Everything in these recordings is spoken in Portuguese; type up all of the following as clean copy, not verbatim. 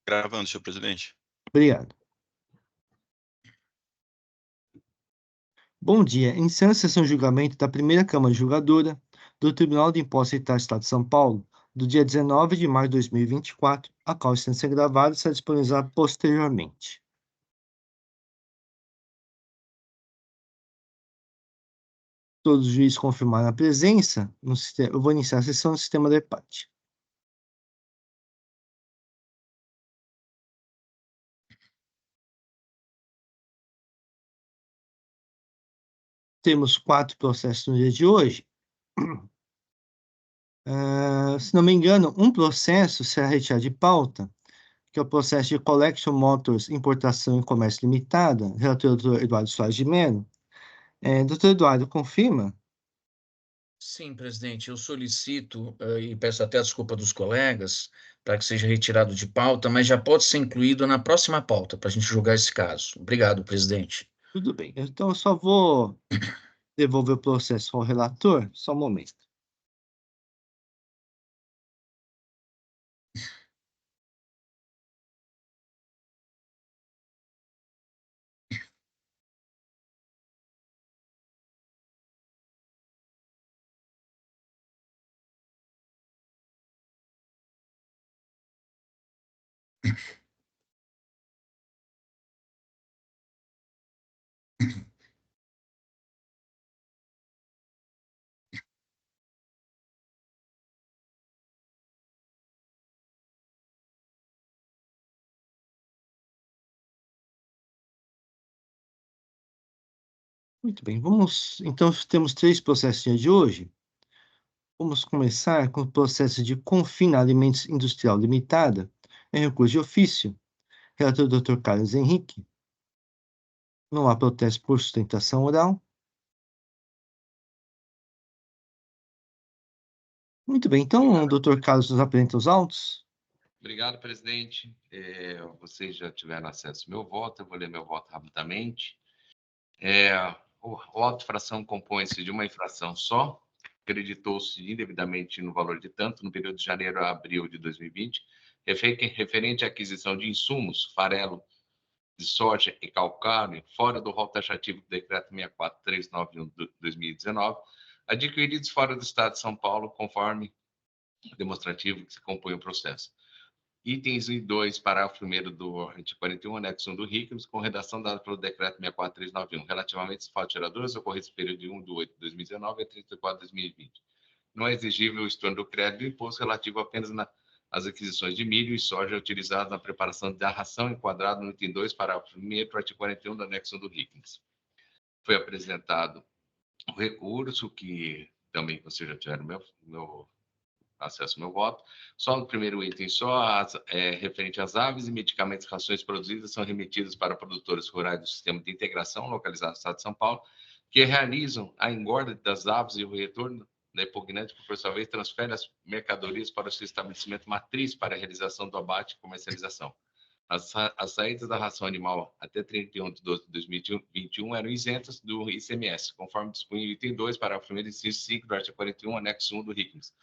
Gravando, senhor presidente. Obrigado. Bom dia. Iniciando a sessão de julgamento da primeira Câmara Julgadora do Tribunal de Impostos e Taxas do Estado de São Paulo, do dia 19 de maio de 2024, a qual está sendo gravada e será disponibilizada posteriormente. Todos os juízes confirmaram a presença no sistema. Eu vou iniciar a sessão no sistema do EPAT. Temos 4 processos no dia de hoje. Se não me engano, um processo será retirado de pauta, que é o processo de Collection Motors Importação e Comércio Limitada, relator Dr. Eduardo Soares de Mello. Doutor Eduardo, confirma? Sim, presidente, eu solicito e peço até a desculpa dos colegas para que seja retirado de pauta, mas já pode ser incluído na próxima pauta para a gente julgar esse caso. Obrigado, presidente. Tudo bem. Então, eu só vou devolver o processo ao relator, só um momento. Muito bem, vamos. Então, temos 3 processos de hoje. Vamos começar com o processo de Confina Alimentos Industrial Limitada, em recurso de ofício. Relator Dr. Carlos Henrique. Não há protesto por sustentação oral. Muito bem, então o Dr. Carlos nos apresenta os autos. Obrigado, presidente. Vocês já tiveram acesso ao meu voto, eu vou ler meu voto rapidamente. O auto de infração compõe-se de uma infração só, acreditou-se indevidamente no valor de tanto no período de janeiro a abril de 2020, referente à aquisição de insumos, farelo de soja e calcário, fora do rol taxativo do decreto 64391 de 2019, adquiridos fora do Estado de São Paulo, conforme demonstrativo que se compõe o processo. Itens 1 e 2, parágrafo 1º do artigo 41, anexo 1 do RICMS, com redação dada pelo decreto 64391, relativamente às faltas geradoras ocorridas no período de 1 de 8 de 2019 a 34 de 2020. Não é exigível o estorno do crédito do imposto relativo apenas às aquisições de milho e soja utilizadas na preparação da ração, enquadrado no item 2, parágrafo 1º do artigo 41 do anexo 1 do RICMS. Foi apresentado o recurso, que também vocês já tiveram meu acesso ao meu voto. Só no primeiro item, referente às aves e medicamentos e rações produzidas são remetidas para produtores rurais do Sistema de Integração, localizado no Estado de São Paulo, que realizam a engorda das aves e o retorno da impugnante, por sua vez, transfere as mercadorias para o seu estabelecimento matriz para a realização do abate e comercialização. As saídas da ração animal até 31 de 12 de 2021 eram isentas do ICMS, conforme dispunha o item 2, parágrafo 1º, inciso 5 do artigo 41, anexo 1 do RICMS.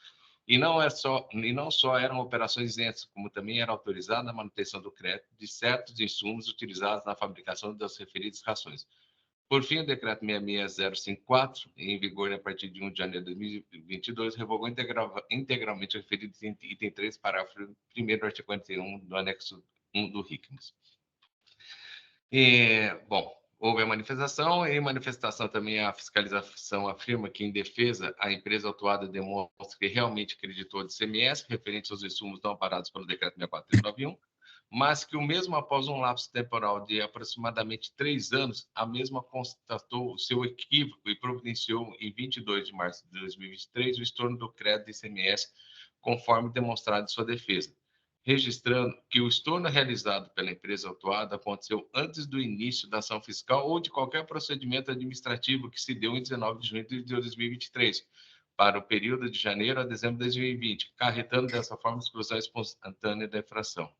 E não só eram operações isentas, como também era autorizada a manutenção do crédito de certos insumos utilizados na fabricação das referidas rações. Por fim, o decreto 66054, em vigor a partir de 1 de janeiro de 2022, revogou integralmente o referido item 3, parágrafo 1º do artigo 41 do anexo 1 do RICMS. Houve a manifestação, e em manifestação também a fiscalização afirma que, em defesa, a empresa autuada demonstra que realmente acreditou de ICMS referente aos insumos não amparados pelo decreto 64391, mas que o mesmo após um lapso temporal de aproximadamente 3 anos, a mesma constatou o seu equívoco e providenciou, em 22 de março de 2023, o estorno do crédito de ICMS, conforme demonstrado em sua defesa, registrando que o estorno realizado pela empresa autuada aconteceu antes do início da ação fiscal ou de qualquer procedimento administrativo que se deu em 19 de junho de 2023, para o período de janeiro a dezembro de 2020, acarretando dessa forma a exclusão espontânea da infração.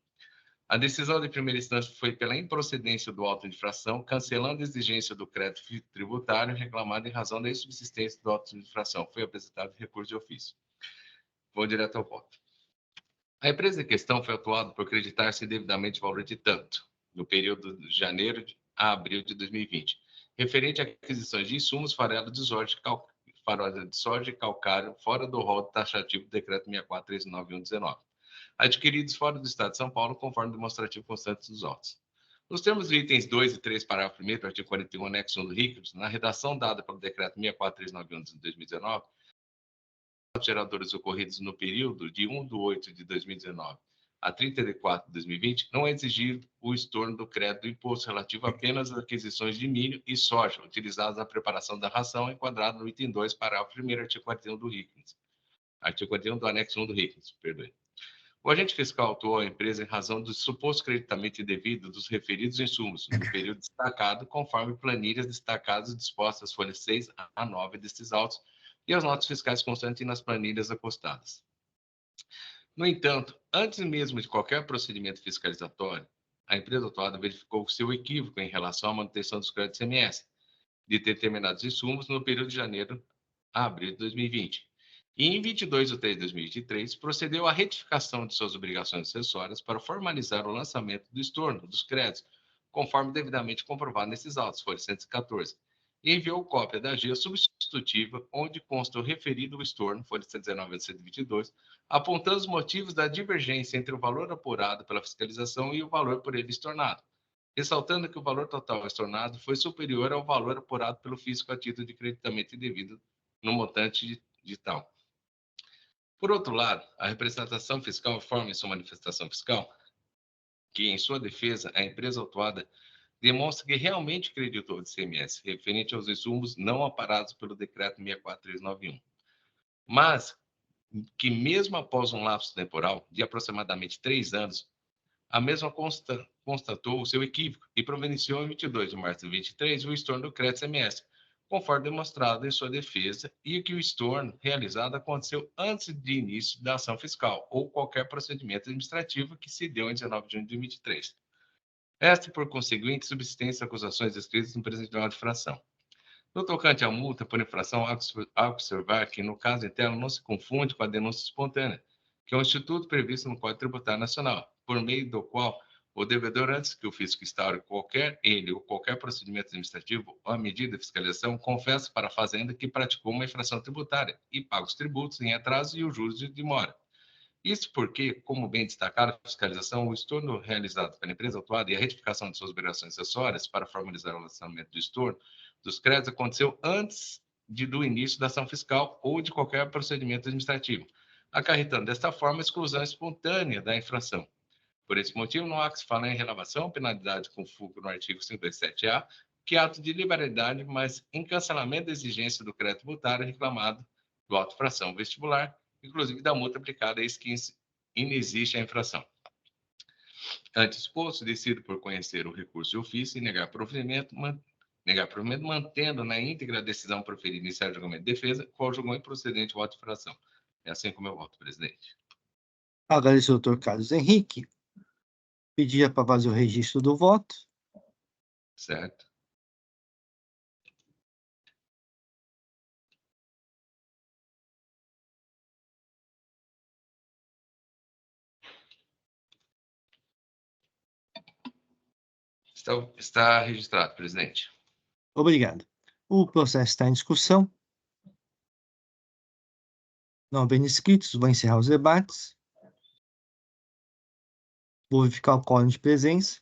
A decisão de primeira instância foi pela improcedência do auto de infração, cancelando a exigência do crédito tributário reclamado em razão da insubsistência do auto de infração. Foi apresentado recurso de ofício. Vou direto ao voto. A empresa em questão foi autuada por acreditar-se indevidamente o valor de tanto, no período de janeiro a abril de 2020, referente a aquisições de insumos farelo de soja e calcário fora do rol taxativo do decreto 64.391/19, adquiridos fora do Estado de São Paulo, conforme demonstrativo constante dos autos. Nos termos dos itens 2 e 3, parágrafo 1º do artigo 41, anexo 1 do RICS, na redação dada pelo decreto 64.391 de 2019, os geradores ocorridos no período de 1/8/2019 a 30/4/2020, não é exigido o estorno do crédito do imposto relativo apenas às aquisições de milho e soja utilizados na preparação da ração, enquadrado no item 2, parágrafo 1º, artigo 41 do RICS. Artigo 41 do anexo 1 do RICS, perdoe. O agente fiscal autuou a empresa em razão do suposto creditamento indevido dos referidos insumos no período destacado, conforme planilhas destacadas dispostas nas folhas 6 a 9 destes autos e as notas fiscais constantes nas planilhas acostadas. No entanto, antes mesmo de qualquer procedimento fiscalizatório, a empresa autuada verificou seu equívoco em relação à manutenção dos créditos CMS de determinados insumos no período de janeiro a abril de 2020. E em 22 de 3 de 2023, procedeu à retificação de suas obrigações acessórias para formalizar o lançamento do estorno dos créditos, conforme devidamente comprovado nesses autos, folha 114, e enviou cópia da guia substitutiva, onde consta o referido estorno, folha 119 a 122, apontando os motivos da divergência entre o valor apurado pela fiscalização e o valor por ele estornado, ressaltando que o valor total estornado foi superior ao valor apurado pelo fisco a título de creditamento indevido no montante de tal. Por outro lado, a representação fiscal informa em sua manifestação fiscal que, em sua defesa, a empresa autuada demonstra que realmente creditou de ICMS referente aos insumos não amparados pelo decreto 64391, mas que mesmo após um lapso temporal de aproximadamente 3 anos, a mesma constatou o seu equívoco e providenciou em 22 de março de 2023 o estorno do crédito CMS, conforme demonstrado em sua defesa, e que o estorno realizado aconteceu antes de início da ação fiscal ou qualquer procedimento administrativo que se deu em 19 de junho de 2023. Esta, por conseguinte, subsistência acusações escritas no presente de infração. No tocante à multa por infração, há observar que, no caso interno, não se confunde com a denúncia espontânea, que é um instituto previsto no Código Tributário Nacional, por meio do qual o devedor, antes que o fisco instaure qualquer procedimento administrativo ou a medida de fiscalização, confessa para a Fazenda que praticou uma infração tributária e paga os tributos em atraso e os juros de demora. Isso porque, como bem destacado, a fiscalização, o estorno realizado pela empresa autuada e a retificação de suas obrigações acessórias para formalizar o lançamento do estorno dos créditos aconteceu antes do início da ação fiscal ou de qualquer procedimento administrativo, acarretando desta forma a exclusão espontânea da infração. Por esse motivo, não há que se falar em renovação ou penalidade com fulcro no artigo 527-A, que é ato de liberalidade, mas em cancelamento da exigência do crédito tributário reclamado do auto-infração vestibular, inclusive da multa aplicada, eis que inexiste a infração. Antes exposto, decido por conhecer o recurso de ofício e negar provimento, mantendo na íntegra a decisão proferida iniciar o julgamento de defesa, qual julgou improcedente o auto de infração. É assim como eu voto, presidente. Agradeço ao doutor Carlos Henrique. Pedia para fazer o registro do voto. Certo. Está registrado, presidente. Obrigado. O processo está em discussão. Não havendo inscritos, vou encerrar os debates. Vou verificar o quórum de presença.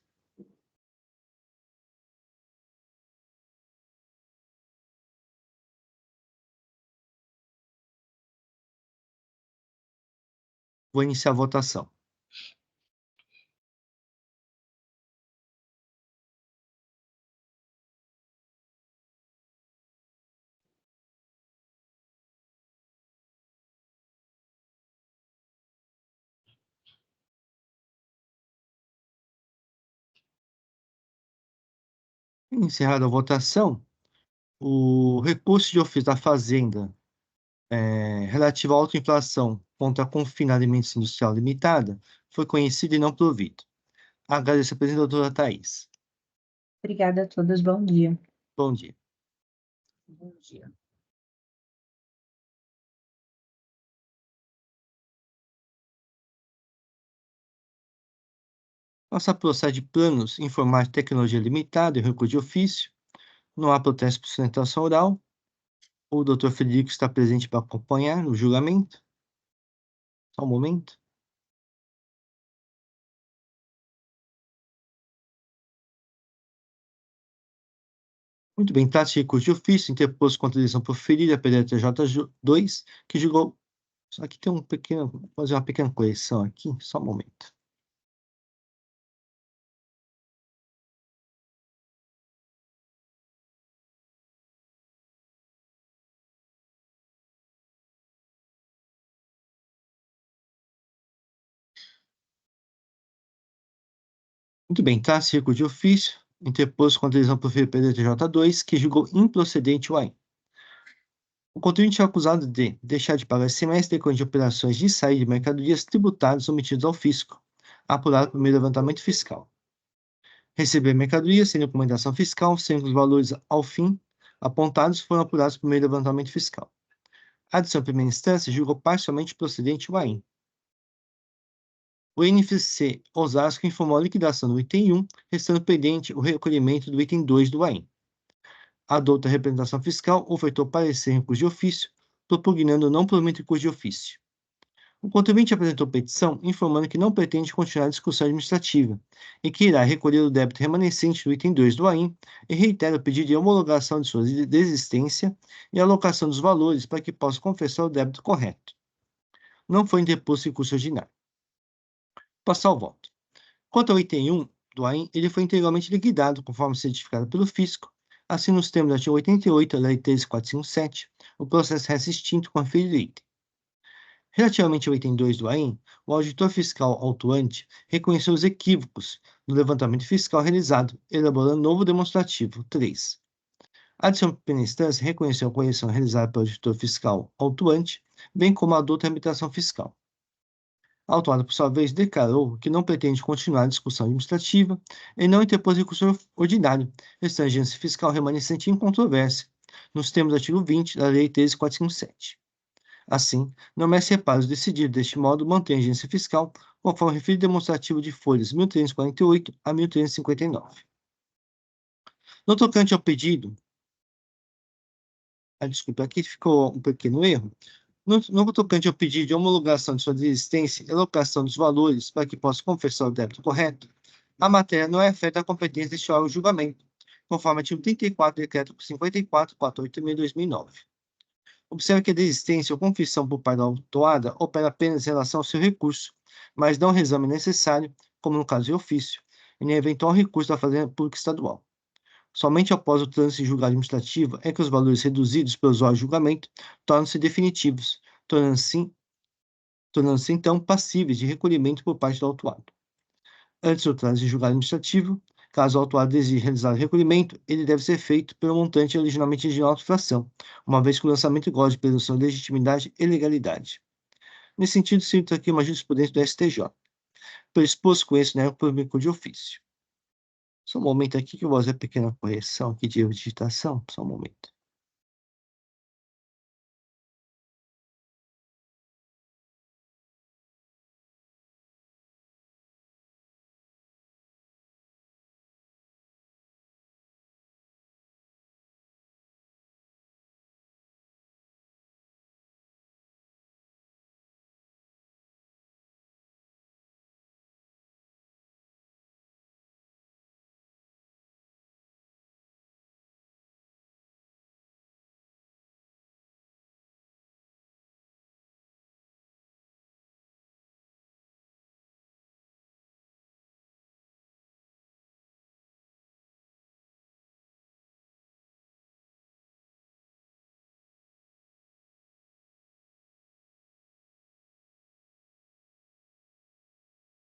Vou iniciar a votação. Encerrada a votação, o recurso de ofício da Fazenda relativo à autoinflação contra a Confina Alimentos Industrial Limitada foi conhecido e não provido. Agradeço a presença da doutora Thais. Obrigada a todos, bom dia. Bom dia. Bom dia. Nossa procede planos informática e tecnologia limitada e recurso de ofício. Não há protesto por sustentação oral. O doutor Frederico está presente para acompanhar o julgamento. Só um momento. Muito bem, trata-se de recurso de ofício interposto contra a decisão proferida pela TJ2, que julgou. Só que tem vou fazer uma pequena correção aqui, só um momento. Muito bem, trata-se de recurso de ofício interposto contra a decisão proferida pela TJ2, que julgou improcedente o AI. O contribuinte é acusado de deixar de pagar ICMS decorrente de operações de saída de mercadorias tributadas omitidas ao fisco, apurado por meio do levantamento fiscal. Receber mercadorias sem documentação fiscal, sem que os valores ao fim apontados foram apurados por meio do levantamento fiscal. A adição em primeira instância julgou parcialmente procedente o AIM. O NFC Osasco informou a liquidação do item 1, restando pendente o recolhimento do item 2 do AIM. A douta representação fiscal ofertou parecer em recurso de ofício, propugnando o não provimento de recurso de ofício. O contribuinte apresentou petição informando que não pretende continuar a discussão administrativa e que irá recolher o débito remanescente do item 2 do AIM e reitera o pedido de homologação de sua desistência e alocação dos valores para que possa confessar o débito correto. Não foi interposto recurso ordinário. Passar ao voto. Quanto ao item 1 do AIM, ele foi integralmente liquidado conforme certificado pelo fisco. Assim, nos termos do artigo 88 da Lei 13.457, o processo resta extinto com a referido item. Relativamente ao item 2 do AIM, o auditor fiscal autuante reconheceu os equívocos no levantamento fiscal realizado, elaborando novo demonstrativo 3. A adição pela instância reconheceu a correção realizada pelo auditor fiscal autuante, bem como a douta tramitação fiscal. A autuada, por sua vez, declarou que não pretende continuar a discussão administrativa e não interpôs recurso ordinário, restando a agência fiscal remanescente em controvérsia, nos termos do artigo 20 da Lei 13.457. Assim, não merece reparos decidido deste modo mantém a agência fiscal conforme referido demonstrativo de folhas 1348 a 1359. No tocante ao pedido, desculpa, aqui ficou um pequeno erro. No tocante ao pedido de homologação de sua desistência e alocação dos valores para que possa confessar o débito correto, a matéria não é afeta à competência deste órgão de julgamento, conforme o artigo 34 do Decreto 54.486/2009. Observe que a desistência ou confissão por parte da autuada opera apenas em relação ao seu recurso, mas não o exame necessário, como no caso de ofício, e nem eventual recurso da Fazenda Pública Estadual. Somente após o trânsito em julgado administrativo é que os valores reduzidos pelo usuário de julgamento tornam-se definitivos, tornando-se então passíveis de recolhimento por parte do autuado. Antes do trânsito em julgado administrativo, caso o autuado deseje realizar o recolhimento, ele deve ser feito pelo montante originalmente de autofração, uma vez que o lançamento goza de presunção de legitimidade e legalidade. Nesse sentido, cito aqui uma jurisprudência do STJ. Pelo exposto, conheço o público de ofício. Só um momento aqui que eu vou fazer uma pequena correção aqui de erro de digitação. Só um momento.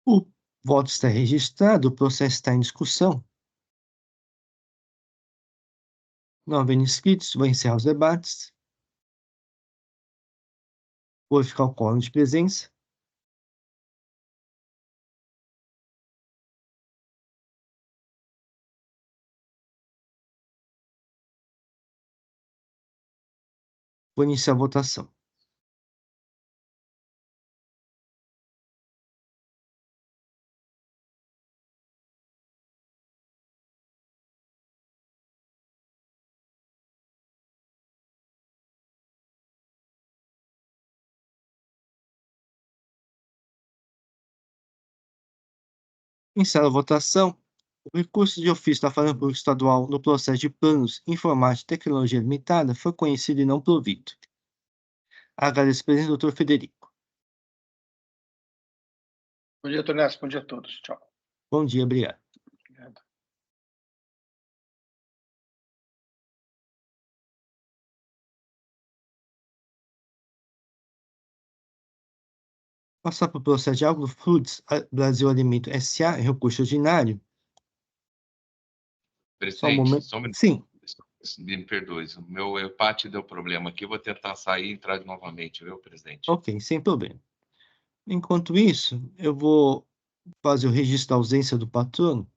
O voto está registrado, o processo está em discussão. Não havendo inscritos, vou encerrar os debates. Vou verificar o quórum de presença. Vou iniciar a votação. Encerra a votação. O recurso de ofício da Fazenda Pública Estadual no processo de planos, informática e tecnologia limitada foi conhecido e não provido. Agradeço, presidente, doutor Federico. Bom dia, Tonés. Bom dia a todos. Tchau. Bom dia, obrigado. Obrigado. Passar para o processo de Agrofoods Brasil Alimento S.A., recurso ordinário. Só um momento. Presidente, só um minuto. Sim. Me perdoe, o meu empate deu problema aqui, vou tentar sair e entrar novamente, viu, presidente? Ok, sem problema. Enquanto isso, eu vou fazer o registro da ausência do patrono.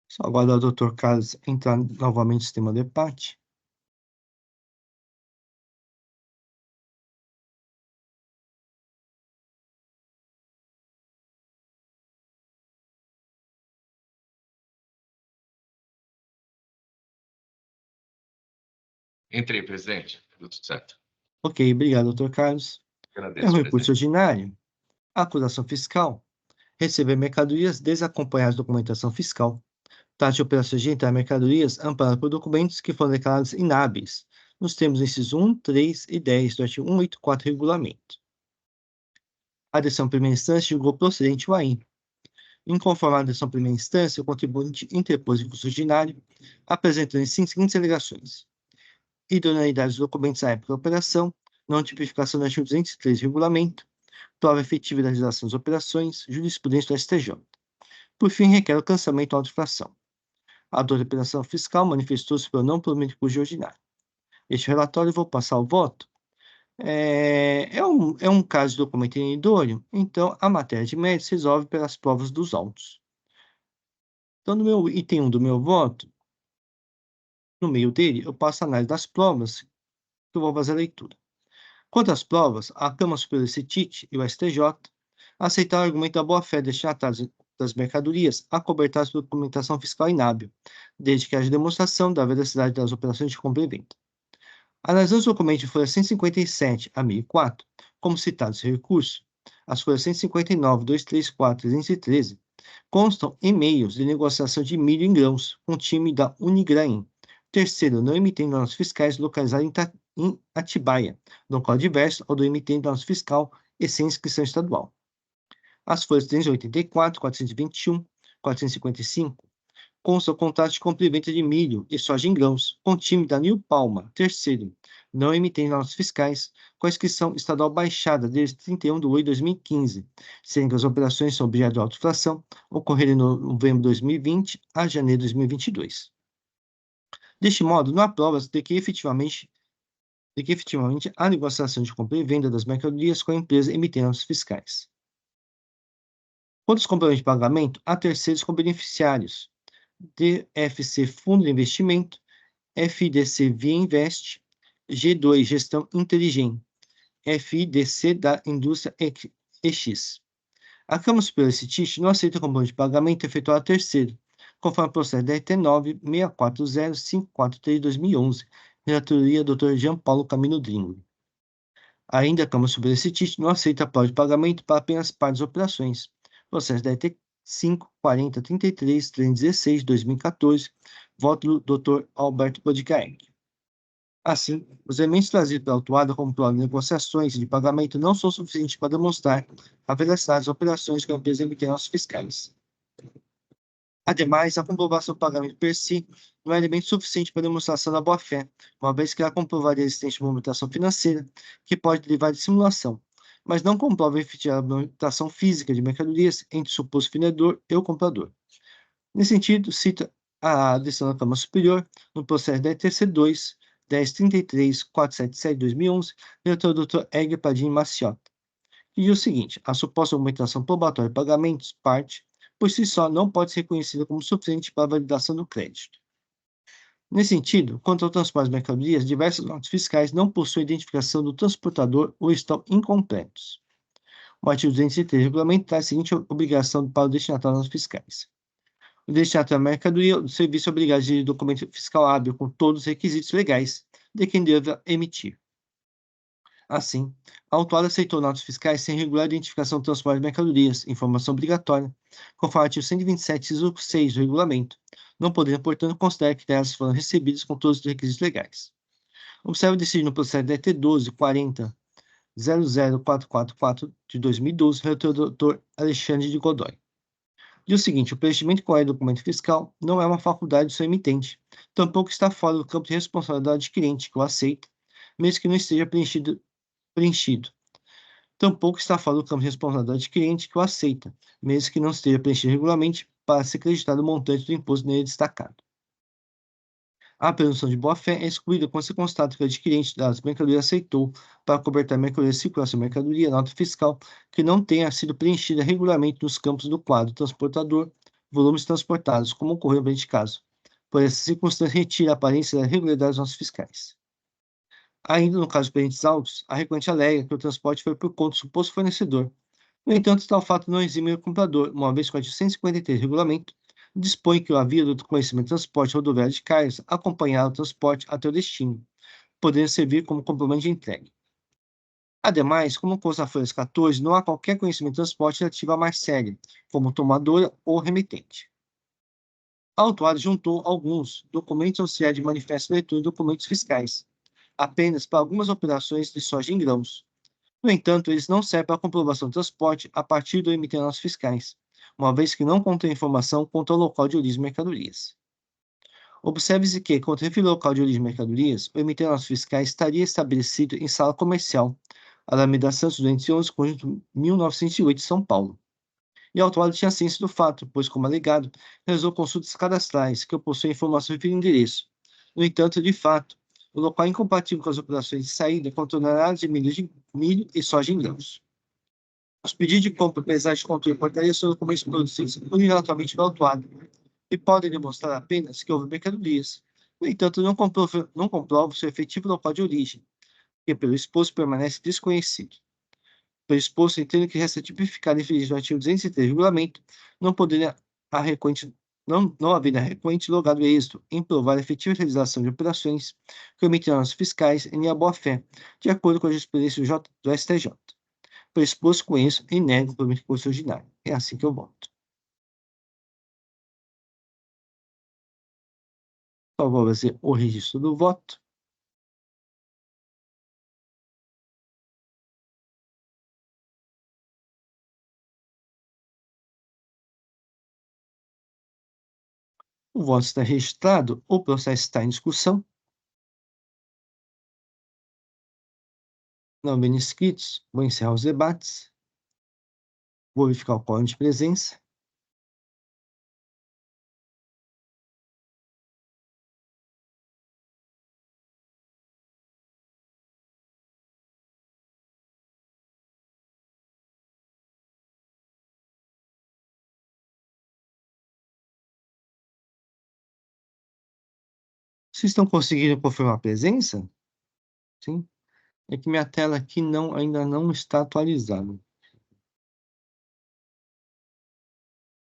Só aguardar o doutor Carlos entrar novamente no sistema de debate. Entrei, presidente. Tudo certo. Ok, obrigado, doutor Carlos. É um Agradeço, recurso presidente. ordinário. Acusação fiscal. Receber mercadorias desacompanhadas de documentação fiscal. Taxa de operações de entrar mercadorias amparada por documentos que foram declarados inábeis, nos termos dos incisos 1, 3 e 10 do artigo 184 do regulamento. A decisão primeira instância julgou procedente o AIM. Inconformado à decisão primeira instância, o contribuinte interpôs recurso ordinário, apresentando as seguintes alegações: idoneidade dos documentos à época da operação, não tipificação do artigo 203 do regulamento, prova efetiva da realização das operações, jurisprudência do STJ. Por fim, requer o cancelamento da auto-infração. A autora da operação fiscal manifestou-se pelo não provimento de recurso ordinário. Este relatório, vou passar o voto. É um caso de documento inidôneo, então a matéria de mérito se resolve pelas provas dos autos. Então, no meu item 1 do meu voto, no meio dele, eu passo a análise das provas, que eu vou fazer a leitura. Quanto às provas, a Câmara Superior CETIT e o STJ aceitaram o argumento da boa-fé destinatários das mercadorias acobertadas por documentação fiscal inábil, desde que haja demonstração da veracidade das operações de compra e venda. Analisando os documentos de folha 157 a 1004, como citados em recurso, as folhas 159, 234 e 313, constam e-mails de negociação de milho em grãos com o time da Unigrain. Terceiro, não emitendo notas fiscais localizado em Atibaia, local diverso ao do emitente da nota fiscal e sem inscrição estadual. As folhas 384, 421, 455 constam contratos de compra e venda de milho e soja em grãos com o time da New Palma. Terceiro, não emitendo notas fiscais com a inscrição estadual baixada desde 31 de 8 de 2015, sendo que as operações são objeto de auto-infração, ocorreram em novembro de 2020 a janeiro de 2022. Deste modo, não há provas de que efetivamente há negociação de compra e venda das mercadorias com a empresa emitendo notas fiscais. Quanto aos complementos de pagamento, há terceiros como beneficiários: DFC Fundo de Investimento, FDC Via Invest, G2 Gestão Inteligente, FIDC da indústria EX. A Câmara Superior de CITIS não aceita o comprovante de pagamento efetuado a terceiro, conforme o processo DRT 9640543/2011, relatoria Dr. Jean Paulo Camino Dringo. Ainda a Câmara Superior de CITIS não aceita apoio de pagamento para apenas parte das operações. Processo DRT 54033-316/2014, voto do Dr. Alberto Podcaer. Assim, os elementos trazidos pela autuada como prova de negociações de pagamento não são suficientes para demonstrar a veracidade das operações que a empresa emitiu aos fiscais. Ademais, a comprovação do pagamento per si não é elemento suficiente para demonstração da boa-fé, uma vez que ela comprovaria a existência de movimentação financeira, que pode derivar de simulação, mas não comprova a efetiva movimentação física de mercadorias entre o suposto vendedor e o comprador. Nesse sentido, cita a decisão da Câmara Superior no processo da ETC2, 1033-477/2011, relator Dr. Egger Padilha Maciota, que diz o seguinte: a suposta movimentação probatória de pagamentos, parte, por si só, não pode ser reconhecida como suficiente para a validação do crédito. Nesse sentido, quanto ao transporte de mercadorias, diversas notas fiscais não possuem identificação do transportador ou estão incompletos. O artigo 203 do regulamento traz a seguinte obrigação para o destinatário das notas fiscais: o destinatário da mercadoria do serviço é obrigado a exigir documento fiscal hábil com todos os requisitos legais de quem deve emitir. Assim, a autuada aceitou notas fiscais sem regular identificação do transporte de mercadorias, informação obrigatória, conforme o artigo 127, inciso 6 do regulamento, não podendo, portanto, considerar que elas foram recebidas com todos os requisitos legais. Observe o decidido no processo DT 12.40.00444 de 2012, relator do Dr. Alexandre de Godoy. Diz o seguinte: o preenchimento correto do documento fiscal não é uma faculdade do seu emitente, tampouco está fora do campo de responsabilidade do adquirente, que o aceita, mesmo que não esteja preenchido. Tampouco está fora do campo de responsabilidade do adquirente, que o aceita, mesmo que não esteja preenchido regularmente, para ser acreditado o montante do imposto nele destacado. A presunção de boa-fé é excluída quando se constata que o adquirente das mercadorias aceitou, para cobertar a mercadoria de circulação de mercadoria, nota fiscal que não tenha sido preenchida regularmente nos campos do quadro transportador, volumes transportados, como ocorreu no presente caso. Por essa circunstância, retira a aparência da regularidade das notas fiscais. Ainda no caso de pendentes autos, a requerente alega que o transporte foi por conta do suposto fornecedor. No entanto, tal fato não exime o comprador, uma vez que o artigo 153 do regulamento dispõe que o aviso do conhecimento de transporte rodoviário de cargas acompanhará o transporte até o destino, podendo servir como complemento de entrega. Ademais, como consta na folha 14, não há qualquer conhecimento de transporte relativo à Marcélia, como tomadora ou remetente. A autuada juntou alguns documentos auxiliares de manifesto de leitura e documentos fiscais, apenas para algumas operações de soja em grãos. No entanto, eles não servem para a comprovação do transporte a partir do emitir notas fiscais, uma vez que não contém informação quanto ao local de origem de mercadorias. Observe-se que, quanto refere ao local de origem de mercadorias, o emitir notas fiscais estaria estabelecido em sala comercial, Alameda Santos 211, conjunto 1908, São Paulo. E a autuada tinha ciência do fato, pois, como alegado, realizou consultas cadastrais que possuem informação referindo endereço. No entanto, de fato, o local é incompatível com as operações de saída com toneladas de milho e soja em grãos. Os pedidos de compra, apesar de conter portaria, são documentos produzidos unilateralmente pela autuada e podem demonstrar apenas que houve mercadorias. No entanto, não comprova seu efetivo local de origem, que pelo exposto permanece desconhecido. Pelo exposto, entendo que resta tipificado infeliz no artigo 203 do regulamento, não haver a requerente logrado êxito em provar a efetiva realização de operações que omitem notas fiscais em linha boa-fé, de acordo com a jurisprudência do STJ. Pelo exposto, conheço e nego o provimento de curso ordinário. É assim que eu voto. Só vou fazer o registro do voto. O voto está registrado, o processo está em discussão. Não havendo inscritos, vou encerrar os debates. Vou verificar o quórum de presença. Vocês estão conseguindo confirmar a presença? Sim. É que minha tela aqui ainda não está atualizada.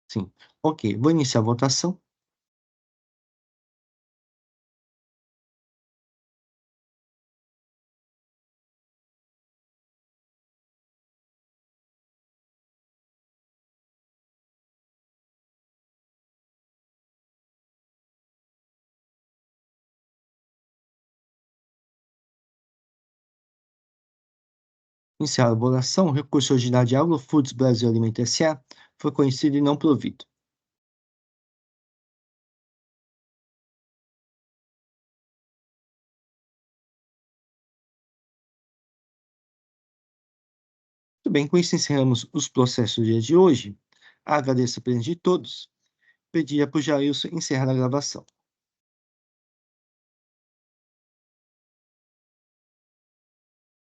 Sim. Ok, vou iniciar a votação. Iniciada a votação, o recurso originário de Agrofoods Brasil Alimento S.A. foi conhecido e não provido. Muito bem, com isso encerramos os processos do dia de hoje. Agradeço a presença de todos. Pedia para o Jailson encerrar a gravação.